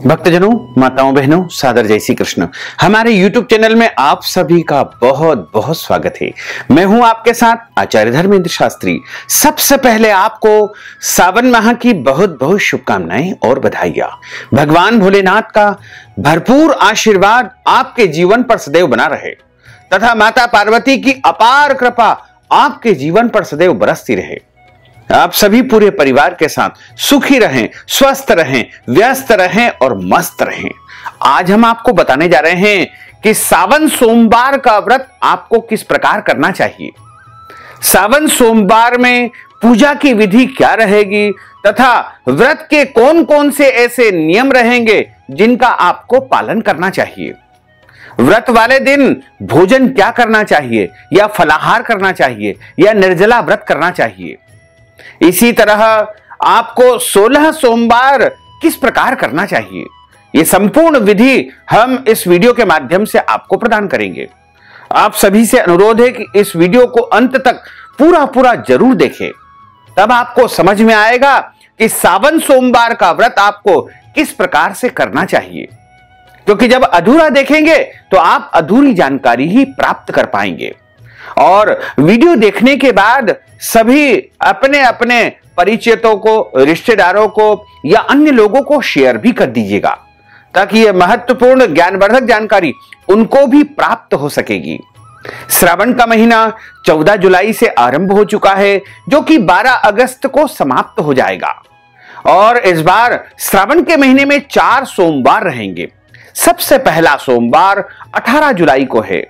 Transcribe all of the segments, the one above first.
भक्तजनों, माताओं, बहनों, सादर जय श्री कृष्ण। हमारे YouTube चैनल में आप सभी का बहुत बहुत स्वागत है। मैं हूं आपके साथ आचार्य धर्मेंद्र शास्त्री। सबसे पहले आपको सावन माह की बहुत बहुत शुभकामनाएं और बधाइयां। भगवान भोलेनाथ का भरपूर आशीर्वाद आपके जीवन पर सदैव बना रहे तथा माता पार्वती की अपार कृपा आपके जीवन पर सदैव बरसती रहे। आप सभी पूरे परिवार के साथ सुखी रहें, स्वस्थ रहें, व्यस्त रहें और मस्त रहें। आज हम आपको बताने जा रहे हैं कि सावन सोमवार का व्रत आपको किस प्रकार करना चाहिए। सावन सोमवार में पूजा की विधि क्या रहेगी तथा व्रत के कौन कौन से ऐसे नियम रहेंगे जिनका आपको पालन करना चाहिए। व्रत वाले दिन भोजन क्या करना चाहिए, या फलाहार करना चाहिए या निर्जला व्रत करना चाहिए। इसी तरह आपको 16 सोमवार किस प्रकार करना चाहिए, यह संपूर्ण विधि हम इस वीडियो के माध्यम से आपको प्रदान करेंगे। आप सभी से अनुरोध है कि इस वीडियो को अंत तक पूरा जरूर देखें, तब आपको समझ में आएगा कि सावन सोमवार का व्रत आपको किस प्रकार से करना चाहिए। क्योंकि जब अधूरा देखेंगे तो आप अधूरी जानकारी ही प्राप्त कर पाएंगे। और वीडियो देखने के बाद सभी अपने अपने परिचितों को, रिश्तेदारों को या अन्य लोगों को शेयर भी कर दीजिएगा, ताकि यह महत्वपूर्ण ज्ञानवर्धक जानकारी उनको भी प्राप्त हो सकेगी। श्रावण का महीना 14 जुलाई से आरंभ हो चुका है, जो कि 12 अगस्त को समाप्त हो जाएगा। और इस बार श्रावण के महीने में 4 सोमवार रहेंगे। सबसे पहला सोमवार 18 जुलाई को है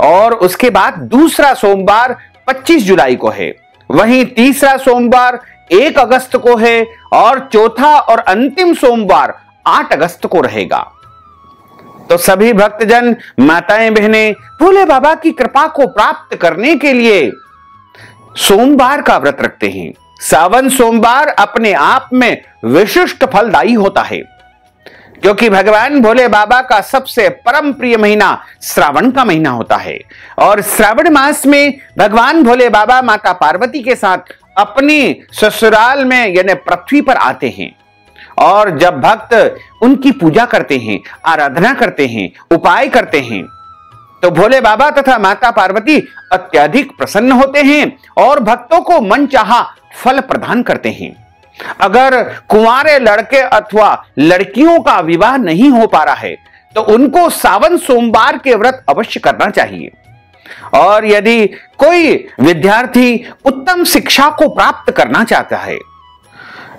और उसके बाद दूसरा सोमवार 25 जुलाई को है। वहीं तीसरा सोमवार 1 अगस्त को है और चौथा और अंतिम सोमवार 8 अगस्त को रहेगा। तो सभी भक्तजन, माताएं, बहनें भोले बाबा की कृपा को प्राप्त करने के लिए सोमवार का व्रत रखते हैं। सावन सोमवार अपने आप में विशिष्ट फलदायी होता है, क्योंकि भगवान भोले बाबा का सबसे परम प्रिय महीना श्रावण का महीना होता है। और श्रावण मास में भगवान भोले बाबा माता पार्वती के साथ अपनी ससुराल में यानी पृथ्वी पर आते हैं। और जब भक्त उनकी पूजा करते हैं, आराधना करते हैं, उपाय करते हैं, तो भोले बाबा तथा माता पार्वती अत्यधिक प्रसन्न होते हैं और भक्तों को मनचाहा फल प्रदान करते हैं। अगर कुंवारे लड़के अथवा लड़कियों का विवाह नहीं हो पा रहा है तो उनको सावन सोमवार के व्रत अवश्य करना चाहिए। और यदि कोई विद्यार्थी उत्तम शिक्षा को प्राप्त करना चाहता है,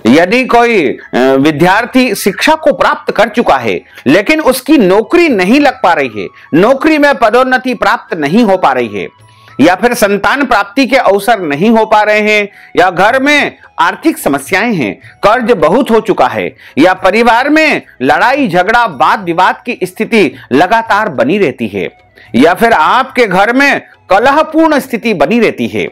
यदि कोई विद्यार्थी शिक्षा को प्राप्त कर चुका है लेकिन उसकी नौकरी नहीं लग पा रही है, नौकरी में पदोन्नति प्राप्त नहीं हो पा रही है, या फिर संतान प्राप्ति के अवसर नहीं हो पा रहे हैं, या घर में आर्थिक समस्याएं हैं, कर्ज बहुत हो चुका है, या परिवार में लड़ाई झगड़ा वाद विवाद की स्थिति लगातार बनी रहती है, या फिर आपके घर में कलहपूर्ण स्थिति बनी रहती है,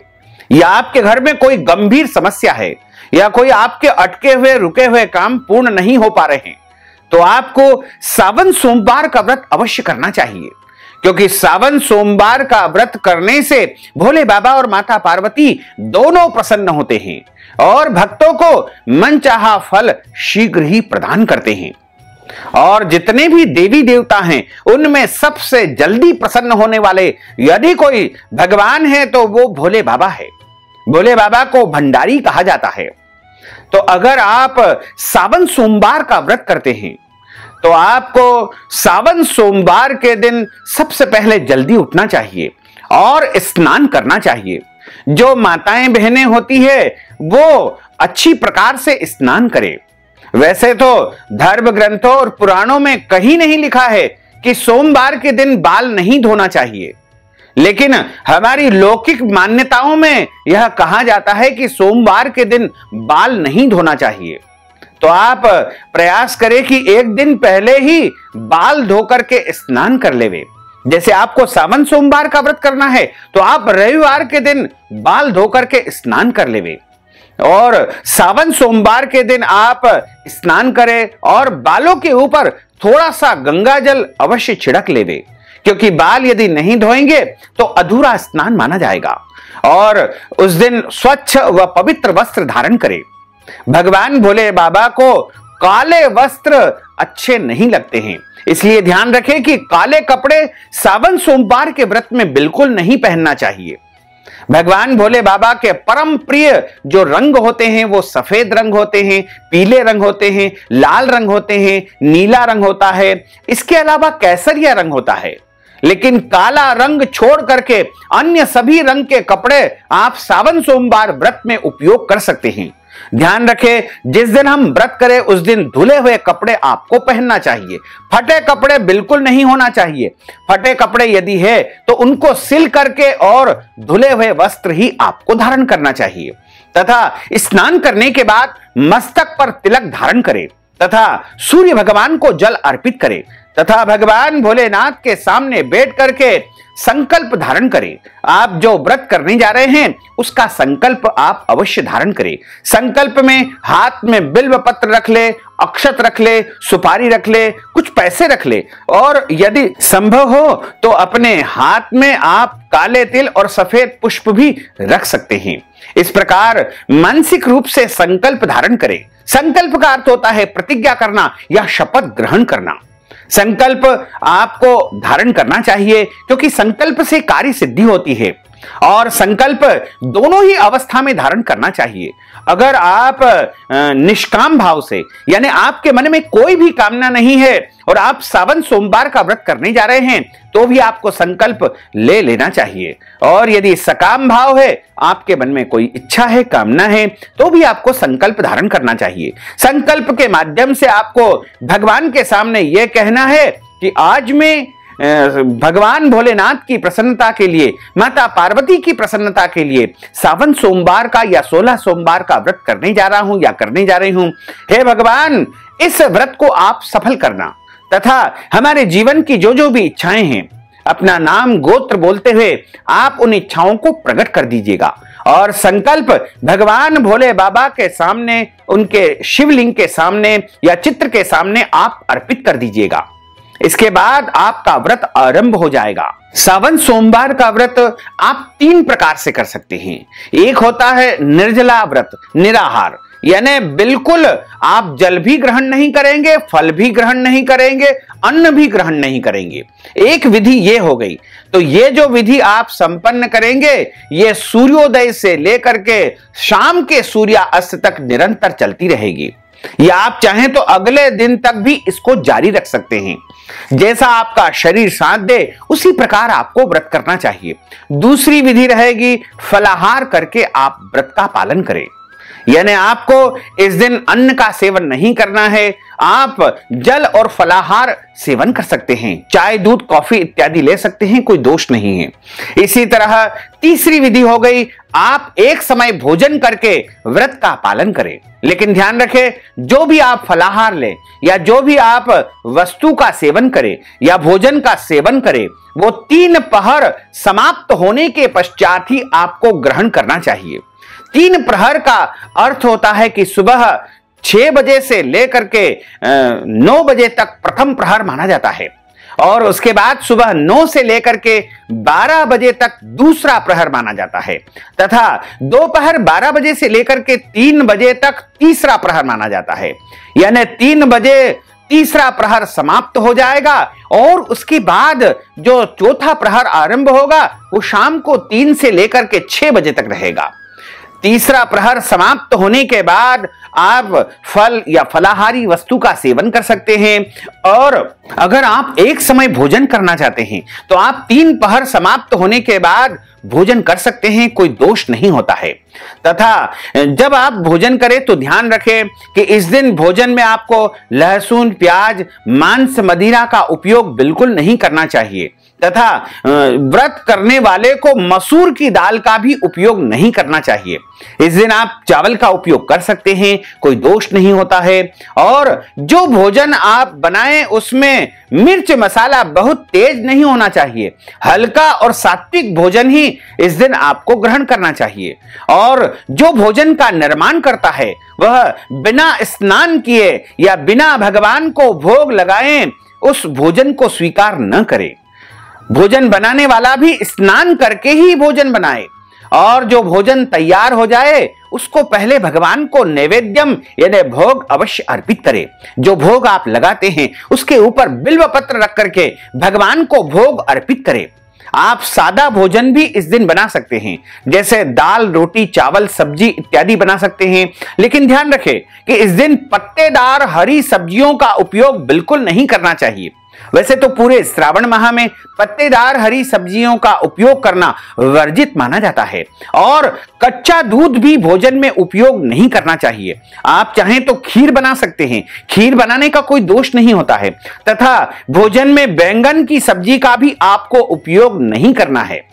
या आपके घर में कोई गंभीर समस्या है, या कोई आपके अटके हुए रुके हुए काम पूर्ण नहीं हो पा रहे हैं, तो आपको सावन सोमवार का व्रत अवश्य करना चाहिए। क्योंकि सावन सोमवार का व्रत करने से भोले बाबा और माता पार्वती दोनों प्रसन्न होते हैं और भक्तों को मनचाहा फल शीघ्र ही प्रदान करते हैं। और जितने भी देवी देवता हैं उनमें सबसे जल्दी प्रसन्न होने वाले यदि कोई भगवान है तो वो भोले बाबा है। भोले बाबा को भंडारी कहा जाता है। तो अगर आप सावन सोमवार का व्रत करते हैं तो आपको सावन सोमवार के दिन सबसे पहले जल्दी उठना चाहिए और स्नान करना चाहिए। जो माताएं बहनें होती है वो अच्छी प्रकार से स्नान करें। वैसे तो धर्म ग्रंथों और पुराणों में कहीं नहीं लिखा है कि सोमवार के दिन बाल नहीं धोना चाहिए, लेकिन हमारी लौकिक मान्यताओं में यह कहा जाता है कि सोमवार के दिन बाल नहीं धोना चाहिए। तो आप प्रयास करें कि एक दिन पहले ही बाल धोकर के स्नान कर लेवे। जैसे आपको सावन सोमवार का व्रत करना है तो आप रविवार के दिन बाल धोकर के स्नान कर लेवे, और सावन सोमवार के दिन आप स्नान करें और बालों के ऊपर थोड़ा सा गंगा जल अवश्य छिड़क लेवे। क्योंकि बाल यदि नहीं धोएंगे तो अधूरा स्नान माना जाएगा। और उस दिन स्वच्छ व पवित्र वस्त्र धारण करें। भगवान भोले बाबा को काले वस्त्र अच्छे नहीं लगते हैं। इसलिए ध्यान रखें कि काले कपड़े सावन सोमवार के व्रत में बिल्कुल नहीं पहनना चाहिए। भगवान भोले बाबा के परम प्रिय जो रंग होते हैं वो सफेद रंग होते हैं, पीले रंग होते हैं, लाल रंग होते हैं, नीला रंग होता है, इसके अलावा केसरिया रंग होता है। लेकिन काला रंग छोड़ करके अन्य सभी रंग के कपड़े आप सावन सोमवार व्रत में उपयोग कर सकते हैं। ध्यान रखें, जिस दिन हम व्रत करें उस दिन धुले हुए कपड़े आपको पहनना चाहिए। फटे कपड़े बिल्कुल नहीं होना चाहिए। फटे कपड़े यदि है तो उनको सिल करके और धुले हुए वस्त्र ही आपको धारण करना चाहिए। तथा स्नान करने के बाद मस्तक पर तिलक धारण करें तथा सूर्य भगवान को जल अर्पित करें तथा भगवान भोलेनाथ के सामने बैठ करके संकल्प धारण करें। आप जो व्रत करने जा रहे हैं उसका संकल्प आप अवश्य धारण करें। संकल्प में हाथ में बिल्व पत्र रख ले, अक्षत रख ले, सुपारी रख ले, कुछ पैसे रख ले और यदि संभव हो तो अपने हाथ में आप काले तिल और सफेद पुष्प भी रख सकते हैं। इस प्रकार मानसिक रूप से संकल्प धारण करें। संकल्प का अर्थ होता है प्रतिज्ञा करना या शपथ ग्रहण करना। संकल्प आपको धारण करना चाहिए क्योंकि संकल्प से कार्य सिद्धि होती है और संकल्प दोनों ही अवस्था में धारण करना चाहिए। अगर आप निष्काम भाव से यानी आपके मन में कोई भी कामना नहीं है और आप सावन सोमवार का व्रत करने जा रहे हैं तो भी आपको संकल्प ले लेना चाहिए। और यदि सकाम भाव है, आपके मन में कोई इच्छा है, कामना है, तो भी आपको संकल्प धारण करना चाहिए। संकल्प के माध्यम से आपको भगवान के सामने यह कहना है कि आज मैं भगवान भोलेनाथ की प्रसन्नता के लिए, माता पार्वती की प्रसन्नता के लिए सावन सोमवार का या 16 सोमवार का व्रत करने जा रहा हूं या करने जा रही हूं। हे भगवान, इस व्रत को आप सफल करना तथा हमारे जीवन की जो जो भी इच्छाएं हैं अपना नाम गोत्र बोलते हुए आप उन इच्छाओं को प्रकट कर दीजिएगा और संकल्प भगवान भोले बाबा के सामने, उनके शिवलिंग के सामने या चित्र के सामने आप अर्पित कर दीजिएगा। इसके बाद आपका व्रत आरंभ हो जाएगा। सावन सोमवार का व्रत आप 3 प्रकार से कर सकते हैं। एक होता है निर्जला व्रत, निराहार, यानी बिल्कुल आप जल भी ग्रहण नहीं करेंगे, फल भी ग्रहण नहीं करेंगे, अन्न भी ग्रहण नहीं करेंगे। एक विधि ये हो गई। तो ये जो विधि आप संपन्न करेंगे ये सूर्योदय से लेकर के शाम के सूर्यास्त तक निरंतर चलती रहेगी। या आप चाहें तो अगले दिन तक भी इसको जारी रख सकते हैं। जैसा आपका शरीर साथ दे उसी प्रकार आपको व्रत करना चाहिए। दूसरी विधि रहेगी फलाहार करके आप व्रत का पालन करें, यानी आपको इस दिन अन्न का सेवन नहीं करना है, आप जल और फलाहार सेवन कर सकते हैं, चाय, दूध, कॉफी इत्यादि ले सकते हैं, कोई दोष नहीं है। इसी तरह तीसरी विधि हो गई, आप एक समय भोजन करके व्रत का पालन करें। लेकिन ध्यान रखें, जो भी आप फलाहार लें या जो भी आप वस्तु का सेवन करें या भोजन का सेवन करें वो 3 पहर समाप्त होने के पश्चात ही आपको ग्रहण करना चाहिए। 3 प्रहर का अर्थ होता है कि सुबह 6 बजे से लेकर के 9 बजे तक प्रथम प्रहर माना जाता है और उसके बाद सुबह 9 से लेकर के 12 बजे तक दूसरा प्रहर माना जाता है तथा दोपहर 12 बजे से लेकर के 3 बजे तक तीसरा प्रहर माना जाता है। यानी 3 बजे तीसरा प्रहर समाप्त हो जाएगा और उसके बाद जो चौथा प्रहर आरंभ होगा वो शाम को 3 से लेकर के 6 बजे तक रहेगा। तीसरा प्रहर समाप्त होने के बाद आप फल या फलाहारी वस्तु का सेवन कर सकते हैं और अगर आप एक समय भोजन करना चाहते हैं तो आप 3 पहर समाप्त होने के बाद भोजन कर सकते हैं, कोई दोष नहीं होता है। तथा जब आप भोजन करें तो ध्यान रखें कि इस दिन भोजन में आपको लहसुन, प्याज, मांस, मदिरा का उपयोग बिल्कुल नहीं करना चाहिए तथा व्रत करने वाले को मसूर की दाल का भी उपयोग नहीं करना चाहिए। इस दिन आप चावल का उपयोग कर सकते हैं, कोई दोष नहीं होता है। और जो भोजन आप बनाएं उसमें मिर्च मसाला बहुत तेज नहीं होना चाहिए, हल्का और सात्विक भोजन ही इस दिन आपको ग्रहण करना चाहिए। और जो भोजन का निर्माण करता है वह बिना स्नान किए या बिना भगवान को भोग लगाए उस भोजन को स्वीकार न करे। भोजन बनाने वाला भी स्नान करके ही भोजन बनाए और जो भोजन तैयार हो जाए उसको पहले भगवान को नैवेद्यम यानी भोग अवश्य अर्पित करें। जो भोग आप लगाते हैं उसके ऊपर बिल्व पत्र रख करके भगवान को भोग अर्पित करें। आप सादा भोजन भी इस दिन बना सकते हैं, जैसे दाल, रोटी, चावल, सब्जी इत्यादि बना सकते हैं, लेकिन ध्यान रखें कि इस दिन पत्तेदार हरी सब्जियों का उपयोग बिल्कुल नहीं करना चाहिए। वैसे तो पूरे श्रावण माह में पत्तेदार हरी सब्जियों का उपयोग करना वर्जित माना जाता है और कच्चा दूध भी भोजन में उपयोग नहीं करना चाहिए। आप चाहें तो खीर बना सकते हैं, खीर बनाने का कोई दोष नहीं होता है, तथा भोजन में बैंगन की सब्जी का भी आपको उपयोग नहीं करना है।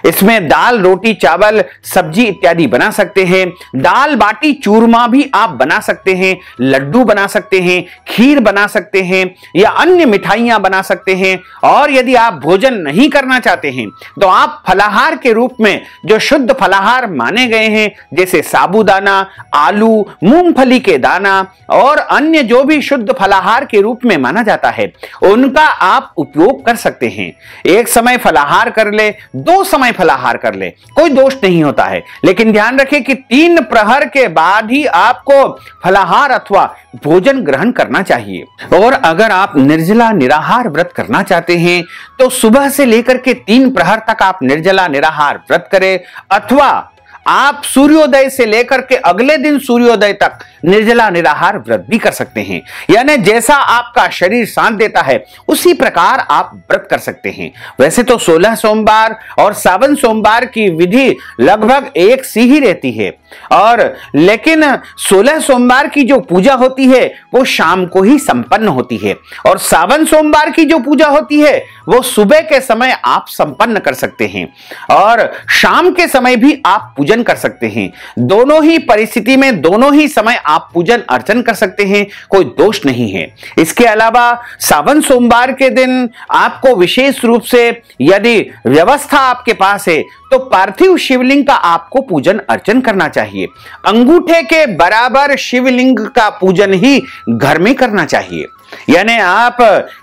इसमें दाल, रोटी, चावल, सब्जी इत्यादि बना सकते हैं। दाल बाटी चूरमा भी आप बना सकते हैं, लड्डू बना सकते हैं, खीर बना सकते हैं या अन्य मिठाइयां बना सकते हैं। और यदि आप भोजन नहीं करना चाहते हैं तो आप फलाहार के रूप में जो शुद्ध फलाहार माने गए हैं, जैसे साबूदाना, आलू, मूंगफली के दाना और अन्य जो भी शुद्ध फलाहार के रूप में माना जाता है, उनका आप उपयोग कर सकते हैं। एक समय फलाहार कर ले, 2 समय फलाहार कर ले, कोई दोष नहीं होता है, लेकिन ध्यान रखें कि 3 प्रहर के बाद ही आपको फलाहार अथवा भोजन ग्रहण करना चाहिए। और अगर आप निर्जला निराहार व्रत करना चाहते हैं तो सुबह से लेकर के 3 प्रहर तक आप निर्जला निराहार व्रत करें, अथवा आप सूर्योदय से लेकर के अगले दिन सूर्योदय तक निर्जला निराहार व्रत भी कर सकते हैं। यानी जैसा आपका शरीर साथ देता है उसी प्रकार आप व्रत कर सकते हैं। वैसे तो 16 सोमवार और सावन सोमवार की विधि लगभग एक सी ही रहती है, और लेकिन 16 सोमवार की जो पूजा होती है वो शाम को ही संपन्न होती है, और सावन सोमवार की जो पूजा होती है वो सुबह के समय आप संपन्न कर सकते हैं और शाम के समय भी आप पूजन कर सकते हैं। दोनों ही परिस्थिति में, दोनों ही समय आप पूजन अर्चन कर सकते हैं, कोई दोष नहीं है। इसके अलावा सावन सोमवार के दिन आपको विशेष रूप से यदि व्यवस्था आपके पास है तो पार्थिव शिवलिंग का आपको पूजन अर्चन करना चाहिए। अंगूठे के बराबर शिवलिंग का पूजन ही घर में करना चाहिए। यानी आप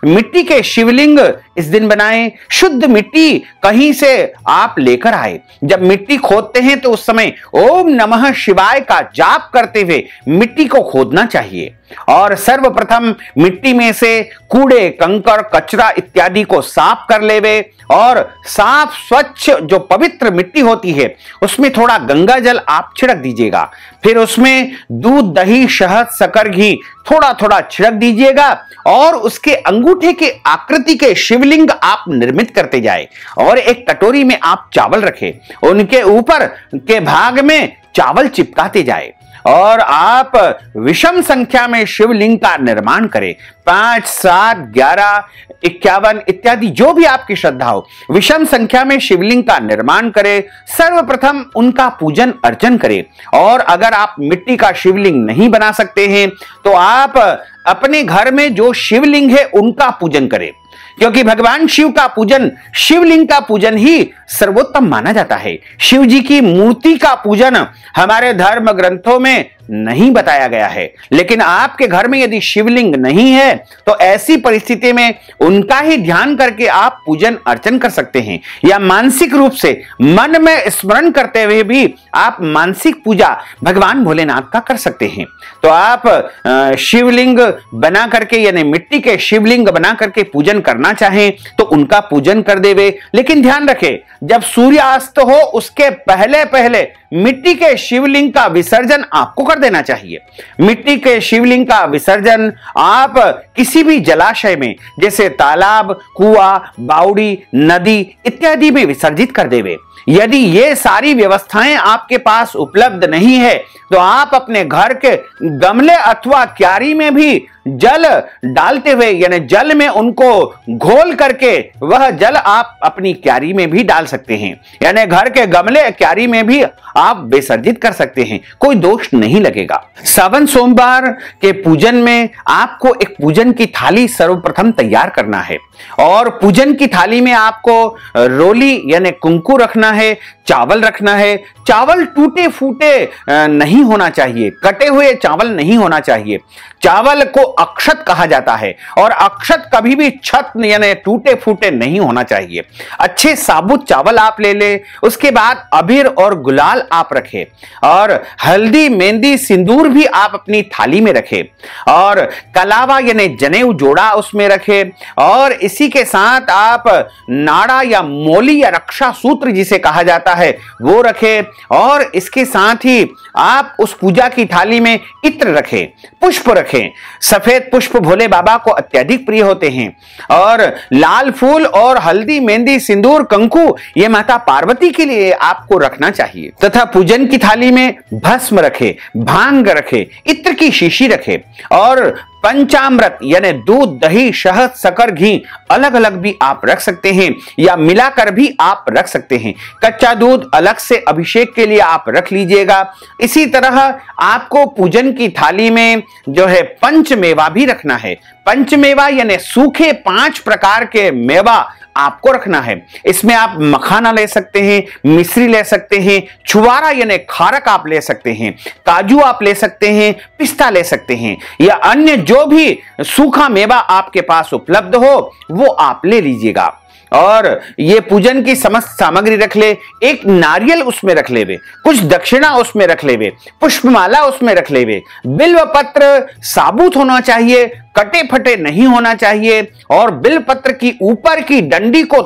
मिट्टी के शिवलिंग इस दिन बनाएं, शुद्ध मिट्टी कहीं से आप लेकर आए। जब मिट्टी खोदते हैं तो उस समय ओम नमः शिवाय का जाप करते हुए मिट्टी को खोदना चाहिए, और सर्वप्रथम मिट्टी में से कूड़े, कंकड़, कचरा इत्यादि को साफ कर लेवे, और साफ स्वच्छ जो पवित्र मिट्टी होती है उसमें थोड़ा गंगा जल आप छिड़क दीजिएगा। फिर उसमें दूध, दही, शहद, शक्कर, घी थोड़ा थोड़ा छिड़क दीजिएगा और उसके अंगूठे के आकृति के शिवलिंग आप निर्मित करते जाए, और एक कटोरी में आप चावल रखें, उनके ऊपर के भाग में चावल चिपकाते जाए और आप विषम संख्या में शिवलिंग का निर्माण करें। 5, 7, 11, 51 इत्यादि जो भी आपकी श्रद्धा हो, विषम संख्या में शिवलिंग का निर्माण करें। सर्वप्रथम उनका पूजन अर्चन करें, और अगर आप मिट्टी का शिवलिंग नहीं बना सकते हैं तो आप अपने घर में जो शिवलिंग है उनका पूजन करें, क्योंकि भगवान शिव का पूजन, शिवलिंग का पूजन ही सर्वोत्तम माना जाता है। शिव जी की मूर्ति का पूजन हमारे धर्म ग्रंथों में नहीं बताया गया है, लेकिन आपके घर में यदि शिवलिंग नहीं है तो ऐसी परिस्थिति में उनका ही ध्यान करके आप पूजन अर्चन कर सकते हैं, या मानसिक रूप से मन में स्मरण करते हुए भी आप मानसिक पूजा भगवान भोलेनाथ का कर सकते हैं। तो आप शिवलिंग बना करके यानी मिट्टी के शिवलिंग बना करके पूजन करना चाहें तो उनका पूजन कर देवे, लेकिन ध्यान रखें जब सूर्यास्त हो उसके पहले पहले मिट्टी के शिवलिंग का विसर्जन आपको कर देना चाहिए। मिट्टी के शिवलिंग का विसर्जन आप किसी भी जलाशय में, जैसे तालाब, कुआं, बावड़ी, नदी इत्यादि में विसर्जित कर देवे। यदि ये सारी व्यवस्थाएं आपके पास उपलब्ध नहीं है तो आप अपने घर के गमले अथवा क्यारी में भी जल डालते हुए यानी जल में उनको घोल करके वह जल आप अपनी क्यारी में भी डाल सकते हैं, यानी घर के गमले क्यारी में भी आप विसर्जित कर सकते हैं, कोई दोष नहीं लगेगा। सावन सोमवार के पूजन में आपको एक पूजन की थाली सर्वप्रथम तैयार करना है, और पूजन की थाली में आपको रोली यानी कुंकू रखना है, चावल रखना है। चावल टूटे फूटे नहीं होना चाहिए, कटे हुए चावल नहीं होना चाहिए। चावल को अक्षत कहा जाता है और अक्षत कभी भी छत यानी टूटे फूटे नहीं होना चाहिए। अच्छे साबुत चावल आप ले ले, उसके बाद अबीर और गुलाल आप रखें और हल्दी मेहंदी सिंदूर भी आप अपनी थाली में रखें और कलावा यानी जनेऊ जोड़ा उसमें रखें और इसी के साथ आप नाड़ा या मोली या रक्षा सूत्र जिसे कहा जाता है वो रखें और इसके साथ ही आप उस पूजा की थाली में इत्र रखें, पुष्प रखें। सफेद पुष्प भोले बाबा को अत्यधिक प्रिय होते हैं और लाल फूल और हल्दी मेहंदी सिंदूर कंकु ये माता पार्वती के लिए आपको रखना चाहिए तथा पूजन की थाली में भस्म रखे, भांग रखे, इत्र की शीशी रखे और पंचामृत यानी दूध दही शहद शक्कर घी अलग अलग भी आप रख सकते हैं या मिलाकर भी आप रख सकते हैं। कच्चा दूध अलग से अभिषेक के लिए आप रख लीजिएगा। इसी तरह आपको पूजन की थाली में जो है पंचमेवा भी रखना है। पंचमेवा यानी सूखे 5 प्रकार के मेवा आपको रखना है। इसमें आप मखाना ले सकते हैं, मिश्री ले सकते हैं, छुआरा यानी खारक आप ले सकते हैं, काजू आप ले सकते हैं, पिस्ता ले सकते हैं या अन्य जो भी सूखा मेवा आपके पास उपलब्ध हो वो आप ले लीजिएगा। और ये पूजन की समस्त सामग्री रख ले, एक नारियल उसमें रख लेवे, कुछ दक्षिणा उसमें रख लेवे, पुष्पमाला उसमें रख लेवे, बिल्व पत्र साबुत होना चाहिए, कटे फटे नहीं होना चाहिए और बिल पत्र की ऊपर की डंडी को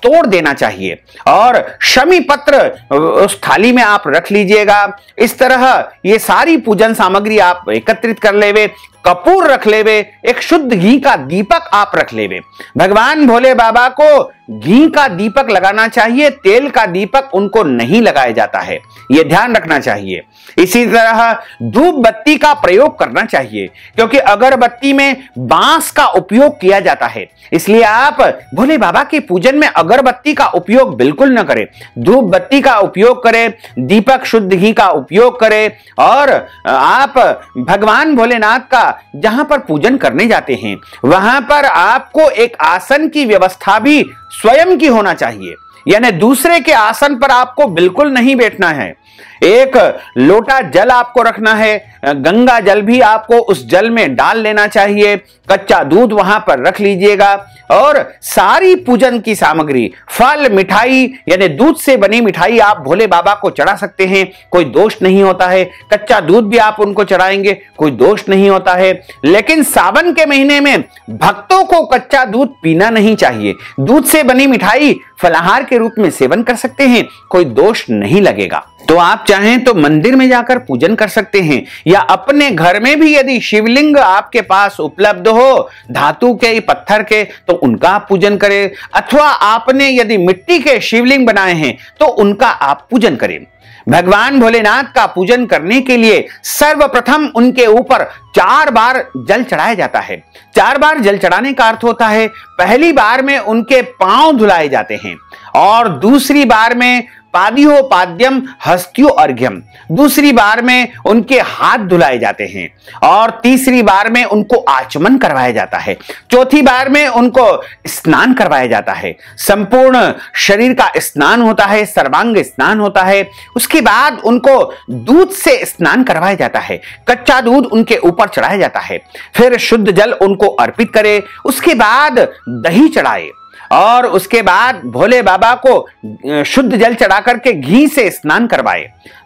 तोड़ देना चाहिए और शमी पत्र उस थाली में आप रख लीजिएगा। इस तरह ये सारी पूजन सामग्री आप एकत्रित कर लेवे। कपूर रख लेवे, एक शुद्ध घी का दीपक आप रख लेवे। भगवान भोले बाबा को घी का दीपक लगाना चाहिए, तेल का दीपक उनको नहीं लगाया जाता है, यह ध्यान रखना चाहिए। इसी तरह धूप बत्ती का प्रयोग करना चाहिए क्योंकि अगरबत्ती में बांस का उपयोग किया जाता है, इसलिए आप भोले बाबा के पूजन में अगरबत्ती का उपयोग बिल्कुल न करें। धूप बत्ती का उपयोग करें, दीपक शुद्ध घी का उपयोग करें और आप भगवान भोलेनाथ का जहां पर पूजन करने जाते हैं वहां पर आपको एक आसन की व्यवस्था भी स्वयं की होना चाहिए, यानी दूसरे के आसन पर आपको बिल्कुल नहीं बैठना है। एक लोटा जल आपको रखना है, गंगा जल भी आपको उस जल में डाल लेना चाहिए, कच्चा दूध वहां पर रख लीजिएगा और सारी पूजन की सामग्री फल मिठाई यानी दूध से बनी मिठाई आप भोले बाबा को चढ़ा सकते हैं, कोई दोष नहीं होता है। कच्चा दूध भी आप उनको चढ़ाएंगे, कोई दोष नहीं होता है। लेकिन सावन के महीने में भक्तों को कच्चा दूध पीना नहीं चाहिए। दूध से बनी मिठाई फलाहार के रूप में सेवन कर सकते हैं, कोई दोष नहीं लगेगा। तो आप चाहें तो मंदिर में जाकर पूजन कर सकते हैं या अपने घर में भी यदि शिवलिंग आपके पास उपलब्ध हो धातु के पत्थर के तो उनका आप पूजन करें, अथवा आपने यदि मिट्टी के शिवलिंग बनाए हैं तो उनका आप पूजन करें। भगवान भोलेनाथ का पूजन करने के लिए सर्वप्रथम उनके ऊपर 4 बार जल चढ़ाया जाता है। 4 बार जल चढ़ाने का अर्थ होता है पहली बार में उनके पांव धुलाए जाते हैं और दूसरी बार में पादियो पाद्यम हस्त्यो अर्घ्यम, दूसरी बार में उनके हाथ धुलाए जाते हैं और तीसरी बार में उनको आचमन करवाया जाता है, चौथी बार में उनको स्नान करवाया जाता है। संपूर्ण शरीर का स्नान होता है, सर्वांग स्नान होता है। उसके बाद उनको दूध से स्नान करवाया जाता है, कच्चा दूध उनके ऊपर चढ़ाया जाता है, फिर शुद्ध जल उनको अर्पित करे, उसके बाद दही चढ़ाए और उसके बाद भोले बाबा को शुद्ध जल चढ़ा करके घी से स्नान करवाए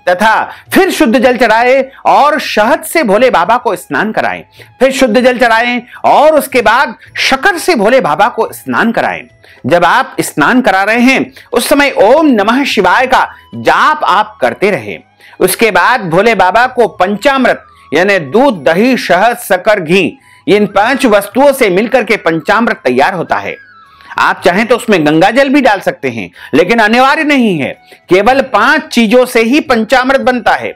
तथा फिर शुद्ध जल चढ़ाए और शहद से भोले बाबा को स्नान कराएं, फिर शुद्ध जल चढ़ाएं और उसके बाद शक्कर से भोले बाबा को स्नान कराएं। जब आप स्नान करा रहे हैं उस समय ओम नमः शिवाय का जाप आप करते रहे। उसके बाद भोले बाबा को पंचामृत यानी दूध दही शहद शक्कर घी इन 5 वस्तुओं से मिलकर के पंचामृत तैयार होता है। आप चाहें तो उसमें गंगा जल भी डाल सकते हैं लेकिन अनिवार्य नहीं है, केवल 5 चीजों से ही पंचामृत बनता है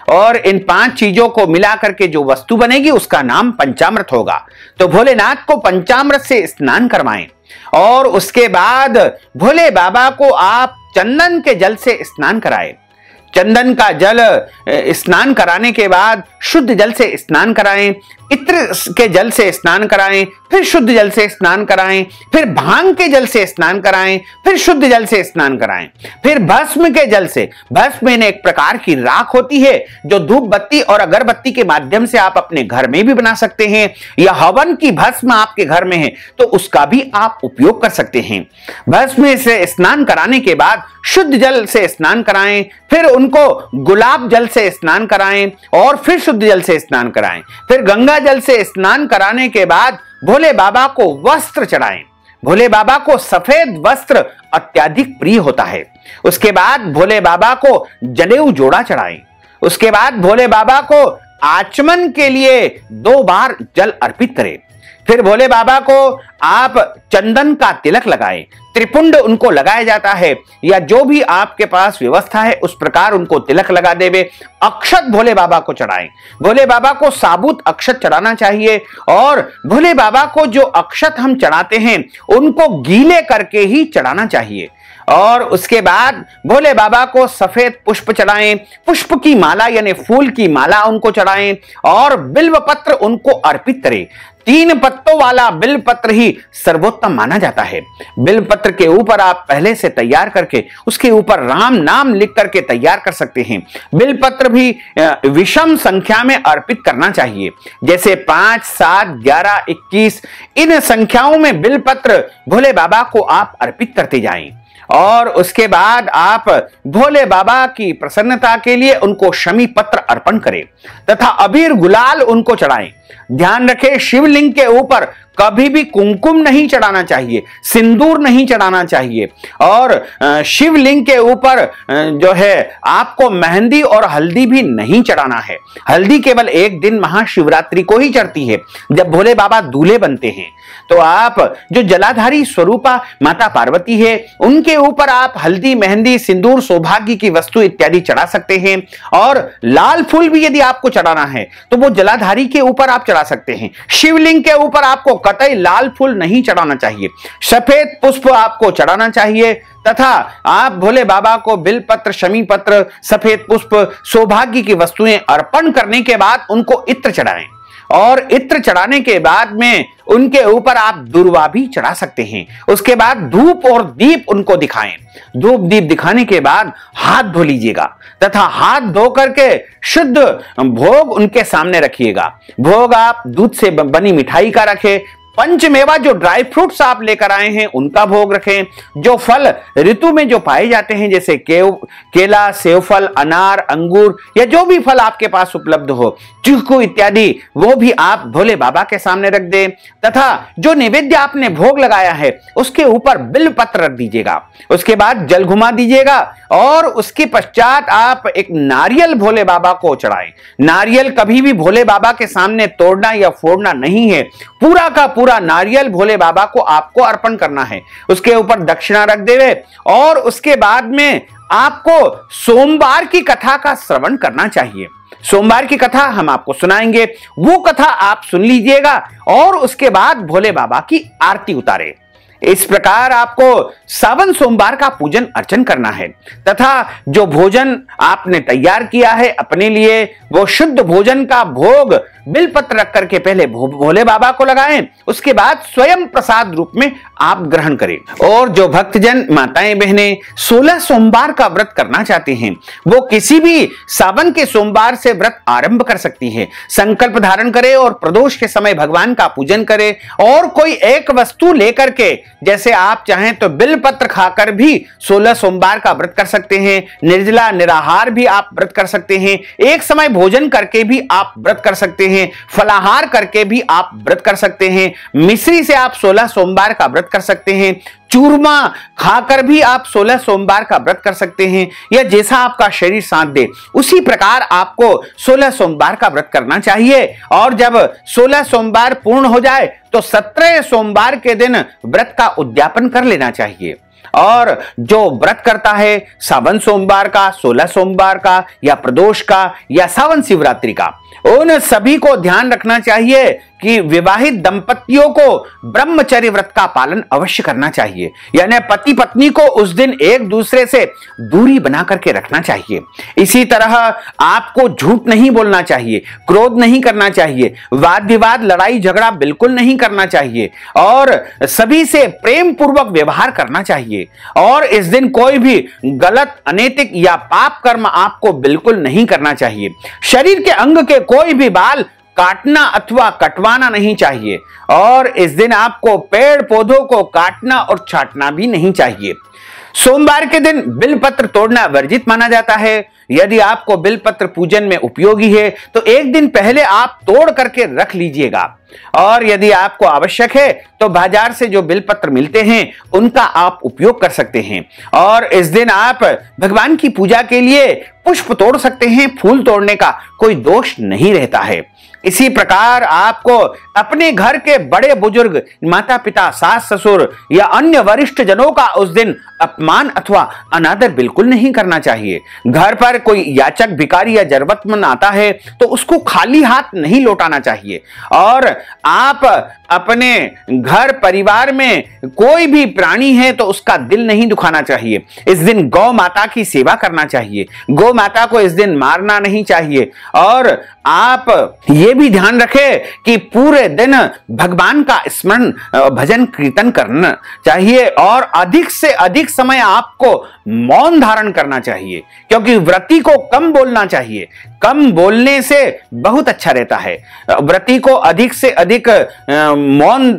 और इन 5 चीजों को मिलाकर के जो वस्तु बनेगी उसका नाम पंचामृत होगा। तो भोलेनाथ को पंचामृत से स्नान करवाएं और उसके बाद भोले बाबा को आप चंदन के जल से स्नान कराएं। चंदन का जल स्नान कराने के बाद शुद्ध जल से स्नान कराएं, इत्र के जल से स्नान कराएं, फिर शुद्ध जल से स्नान कराएं, फिर भांग के जल से स्नान कराएं, फिर शुद्ध जल से स्नान कराएं, फिर भस्म के जल से। भस्म एक प्रकार की राख होती है जो धूप बत्ती और अगरबत्ती के माध्यम से आप अपने घर में भी बना सकते हैं, या हवन की भस्म आपके घर में है तो उसका भी आप उपयोग कर सकते हैं। भस्म से स्नान कराने के बाद शुद्ध जल से स्नान कराएं, फिर उनको गुलाब जल से स्नान कराएं और फिर शुद्ध जल से स्नान कराएं, फिर गंगा जल से स्नान कराने के बाद भोले बाबा को वस्त्र चढ़ाएं। भोले बाबा को सफेद वस्त्र अत्यधिक प्रिय होता है। उसके बाद भोले बाबा को जनेऊ जोड़ा चढ़ाएं। उसके बाद भोले बाबा को आचमन के लिए 2 बार जल अर्पित करें। फिर भोले बाबा को आप चंदन का तिलक लगाएं। त्रिपुंड उनको लगाया जाता है, या जो भी आपके पास व्यवस्था है उस प्रकार उनको तिलक लगा देवे। अक्षत भोले बाबा को चढ़ाएं। भोले बाबा को साबुत अक्षत चढ़ाना चाहिए, और भोले बाबा को जो अक्षत हम चढ़ाते हैं उनको गीले करके ही चढ़ाना चाहिए। और उसके बाद भोले बाबा को सफेद पुष्प चढ़ाएं, पुष्प की माला यानी फूल की माला उनको चढ़ाएं, और बिल्व पत्र उनको अर्पित करें। 3 पत्तों वाला बिल्व पत्र ही सर्वोत्तम माना जाता है। बिल्व पत्र के ऊपर आप पहले से तैयार करके उसके ऊपर राम नाम लिख करके तैयार कर सकते हैं। बिल्व पत्र भी विषम संख्या में अर्पित करना चाहिए, जैसे 5, 7, 11, 21 इन संख्याओं में बिल्व पत्र भोले बाबा को आप अर्पित करते जाएं। और उसके बाद आप भोले बाबा की प्रसन्नता के लिए उनको शमी पत्र अर्पण करें तथा अबीर गुलाल उनको चढ़ाएं। ध्यान रखें, शिवलिंग के ऊपर कभी भी कुमकुम नहीं चढ़ाना चाहिए, सिंदूर नहीं चढ़ाना चाहिए, और शिवलिंग के ऊपर जो है आपको मेहंदी और हल्दी भी नहीं चढ़ाना है। हल्दी केवल एक दिन महाशिवरात्रि को ही चढ़ती है, जब भोले बाबा दूल्हे बनते हैं। तो आप जो जलाधारी स्वरूपा माता पार्वती है उनके ऊपर आप हल्दी, मेहंदी, सिंदूर, सौभाग्य की वस्तु इत्यादि चढ़ा सकते हैं। और लाल फूल भी यदि आपको चढ़ाना है तो वो जलाधारी के ऊपर आप चढ़ा सकते हैं। शिवलिंग के ऊपर आपको कतई लाल फूल नहीं चढ़ाना चाहिए, सफेद पुष्प आपको चढ़ाना चाहिए, तथा आप भोले बाबा को बिल पत्र, शमी पत्र, सफेद पुष्प, सौभाग्य की वस्तुएं अर्पण करने के बाद उनको इत्र चढ़ाएं। और इत्र चढ़ाने के बाद में उनके ऊपर आप दुर्वा भी चढ़ा सकते हैं। उसके बाद धूप और दीप उनको दिखाएं। धूप दीप दिखाने के बाद हाथ धो लीजिएगा तथा हाथ धो करके शुद्ध भोग उनके सामने रखिएगा। भोग आप दूध से बनी मिठाई का रखें। पंचमेवा जो ड्राई फ्रूट्स आप लेकर आए हैं उनका भोग रखें। जो फल ऋतु में जो पाए जाते हैं जैसे केला, सेवफल, अनार, अंगूर या जो भी फल आपके पास उपलब्ध हो, चीकू इत्यादि, वो भी आप भोले बाबा के सामने रख दें। तथा जो नैवेद्य आपने भोग लगाया है उसके ऊपर बिल्व पत्र रख दीजिएगा। उसके बाद जल घुमा दीजिएगा और उसके पश्चात आप एक नारियल भोले बाबा को चढ़ाएं। नारियल कभी भी भोले बाबा के सामने तोड़ना या फोड़ना नहीं है, पूरा का पूरा नारियल भोले बाबा को आपको अर्पण करना है। उसके ऊपर दक्षिणा रख देवे और उसके बाद में आपको सोमवार की कथा का श्रवण करना चाहिए। सोमवार की कथा हम आपको सुनाएंगे, वो कथा आप सुन लीजिएगा और उसके बाद भोले बाबा की आरती उतारे। इस प्रकार आपको सावन सोमवार का पूजन अर्चन करना है तथा जो भोजन आपने तैयार किया है अपने लिए, वो शुद्ध भोजन का भोग बिलपत्र रख करके पहले भोले बाबा को लगाएं, उसके बाद स्वयं प्रसाद रूप में आप ग्रहण करें। और जो भक्तजन, माताएं, बहनें 16 सोमवार का व्रत करना चाहते हैं वो किसी भी सावन के सोमवार से व्रत आरंभ कर सकती है। संकल्प धारण करें और प्रदोष के समय भगवान का पूजन करें और कोई एक वस्तु लेकर के, जैसे आप चाहें तो बिलपत्र खाकर भी 16 सोमवार का व्रत कर सकते हैं। निर्जला निराहार भी आप व्रत कर सकते हैं। एक समय भोजन करके भी आप व्रत कर सकते हैं। फलाहार करके भी आप व्रत कर सकते हैं। मिश्री से आप 16 सोमवार का व्रत कर सकते हैं। चूरमा खाकर भी आप 16 सोमवार का व्रत कर सकते हैं, या जैसा आपका शरीर साथ दे उसी प्रकार आपको 16 सोमवार का व्रत करना चाहिए। और जब 16 सोमवार पूर्ण हो जाए तो 17 सोमवार के दिन व्रत का उद्यापन कर लेना चाहिए। और जो व्रत करता है सावन सोमवार का, 16 सोमवार का, या प्रदोष का, या सावन शिवरात्रि का, उन सभी को ध्यान रखना चाहिए कि विवाहित दंपतियों को ब्रह्मचर्य व्रत का पालन अवश्य करना चाहिए। यानी पति पत्नी को उस दिन एक दूसरे से दूरी बना करके रखना चाहिए। इसी तरह आपको झूठ नहीं बोलना चाहिए, क्रोध नहीं करना चाहिए, वाद विवाद लड़ाई झगड़ा बिल्कुल नहीं करना चाहिए और सभी से प्रेम पूर्वक व्यवहार करना चाहिए। और इस दिन कोई भी गलत, अनैतिक या पाप कर्म आपको बिल्कुल नहीं करना चाहिए। शरीर के अंग के कोई भी बाल काटना अथवा कटवाना नहीं चाहिए और इस दिन आपको पेड़ पौधों को काटना और छांटना भी नहीं चाहिए। सोमवार के दिन बिलपत्र तोड़ना वर्जित माना जाता है। यदि आपको बिलपत्र पूजन में उपयोगी है तो एक दिन पहले आप तोड़ करके रख लीजिएगा और यदि आपको आवश्यक है तो बाजार से जो बिलपत्र मिलते हैं उनका आप उपयोग कर सकते हैं। और इस दिन आप भगवान की पूजा के लिए पुष्प तोड़ सकते हैं, फूल तोड़ने का कोई दोष नहीं रहता है। इसी प्रकार आपको अपने घर के बड़े बुजुर्ग, माता पिता, सास ससुर या अन्य वरिष्ठ जनों का उस दिन अपमान अथवा अनादर बिल्कुल नहीं करना चाहिए। घर पर कोई याचक, भिखारी या जरूरतमंद आता है तो उसको खाली हाथ नहीं लौटाना चाहिए। और आप अपने घर परिवार में कोई भी प्राणी है तो उसका दिल नहीं दुखाना चाहिए। इस दिन गौ माता की सेवा करना चाहिए, गौ माता को इस दिन मारना नहीं चाहिए। और आप ये भी ध्यान रखें कि पूरे दिन भगवान का स्मरण, भजन कीर्तन करना चाहिए और अधिक से अधिक समय आपको मौन धारण करना चाहिए, क्योंकि व्रती को कम बोलना चाहिए। कम बोलने से बहुत अच्छा रहता है। व्रती को अधिक से अधिक मौन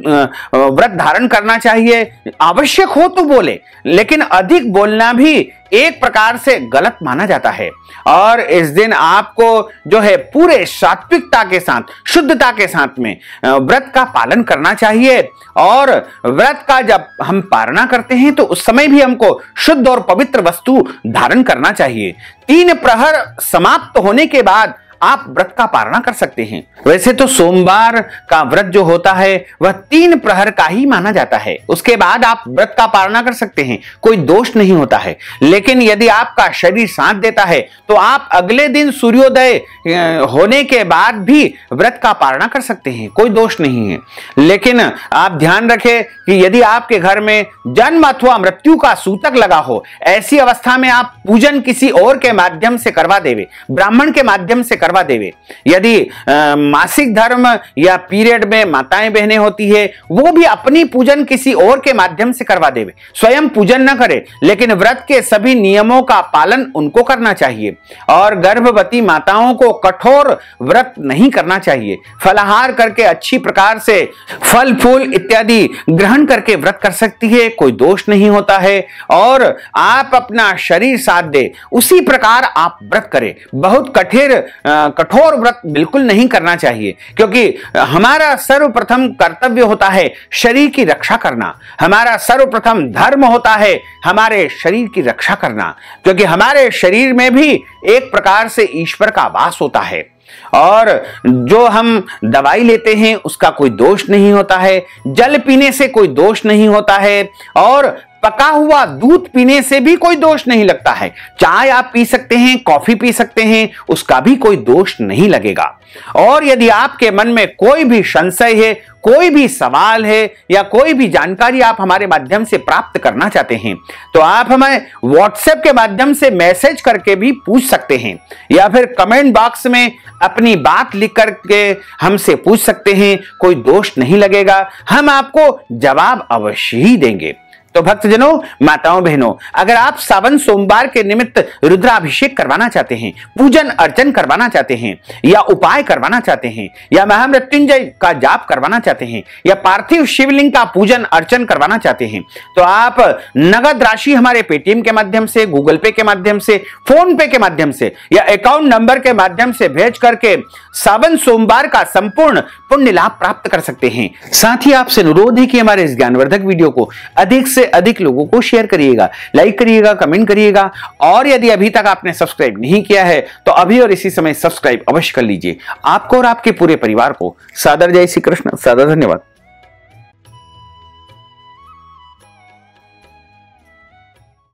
व्रत धारण करना चाहिए। आवश्यक हो तो बोले, लेकिन अधिक बोलना भी एक प्रकार से गलत माना जाता है। और इस दिन आपको जो है पूरे सात्विकता के साथ, शुद्धता के साथ में व्रत का पालन करना चाहिए। और व्रत का जब हम पालना करते हैं तो उस समय भी हमको शुद्ध और पवित्र वस्तु धारण करना चाहिए। 3 प्रहर समाप्त होने के बाद आप व्रत का पालना कर सकते हैं। वैसे तो सोमवार का व्रत जो होता है वह 3 प्रहर का ही माना जाता है, उसके बाद आप व्रत का पालना कर सकते हैं, कोई दोष नहीं होता है। लेकिन यदि आपका शरीर साथ देता है तो आप अगले दिन सूर्योदय होने के बाद भी व्रत का पालना कर सकते हैं, कोई दोष नहीं है। लेकिन आप ध्यान रखें कि यदि आपके घर में जन्म अथवा मृत्यु का सूतक लगा हो, ऐसी अवस्था में आप पूजन किसी और के माध्यम से करवा देवे, ब्राह्मण के माध्यम से करवा देवे। यदि मासिक धर्म या पीरियड में माताएं बहनें होती है, वो भी अपनी पूजन किसी और के माध्यम से करवा देवे, स्वयं पूजन न करे, लेकिन व्रत के सभी नियमों का पालन उनको करना चाहिए। और गर्भवती माताओं को कठोर व्रत नहीं करना चाहिए। फलाहार करके अच्छी प्रकार से फल फूल इत्यादि ग्रहण करके व्रत कर सकती है, कोई दोष नहीं होता है। और आप अपना शरीर साथ दे उसी प्रकार आप व्रत करें। बहुत कठोर व्रत बिल्कुल नहीं करना चाहिए, क्योंकि हमारा सर्वप्रथम कर्तव्य होता है शरीर की रक्षा करना। हमारा सर्वप्रथम धर्म होता है हमारे शरीर की रक्षा करना, क्योंकि हमारे शरीर में भी एक प्रकार से ईश्वर का वास होता है। और जो हम दवाई लेते हैं उसका कोई दोष नहीं होता है, जल पीने से कोई दोष नहीं होता है, और पका हुआ दूध पीने से भी कोई दोष नहीं लगता है। चाय आप पी सकते हैं, कॉफी पी सकते हैं, उसका भी कोई दोष नहीं लगेगा। और यदि आपके मन में कोई भी संशय है, कोई भी सवाल है या कोई भी जानकारी आप हमारे माध्यम से प्राप्त करना चाहते हैं तो आप हमें व्हाट्सएप के माध्यम से मैसेज करके भी पूछ सकते हैं, या फिर कमेंट बॉक्स में अपनी बात लिख करके हमसे पूछ सकते हैं। कोई दोष नहीं लगेगा, हम आपको जवाब अवश्य ही देंगे। तो भक्तजनों, माताओं बहनों, अगर आप सावन सोमवार के निमित्त रुद्राभिषेक करवाना चाहते हैं, पूजन अर्चन करवाना चाहते हैं, या उपाय करवाना चाहते हैं, या महामृत्युंजय का जाप करवाना चाहते हैं, या पार्थिव शिवलिंग का पूजन अर्चन करवाना चाहते हैं, तो आप नगद राशि हमारे पेटीएम के माध्यम से, गूगल पे के माध्यम से, फोन पे के माध्यम से या अकाउंट नंबर के माध्यम से भेज करके सावन सोमवार का संपूर्ण पुण्य लाभ प्राप्त कर सकते हैं। साथ ही आपसे अनुरोध है कि हमारे इस ज्ञानवर्धक वीडियो को अधिक से अधिक लोगों को शेयर करिएगा, लाइक करिएगा, कमेंट करिएगा। और यदि अभी तक आपने सब्सक्राइब नहीं किया है तो अभी और इसी समय सब्सक्राइब अवश्य कर लीजिए। आपको और आपके पूरे परिवार को सादर जय श्री कृष्ण, सादर धन्यवाद।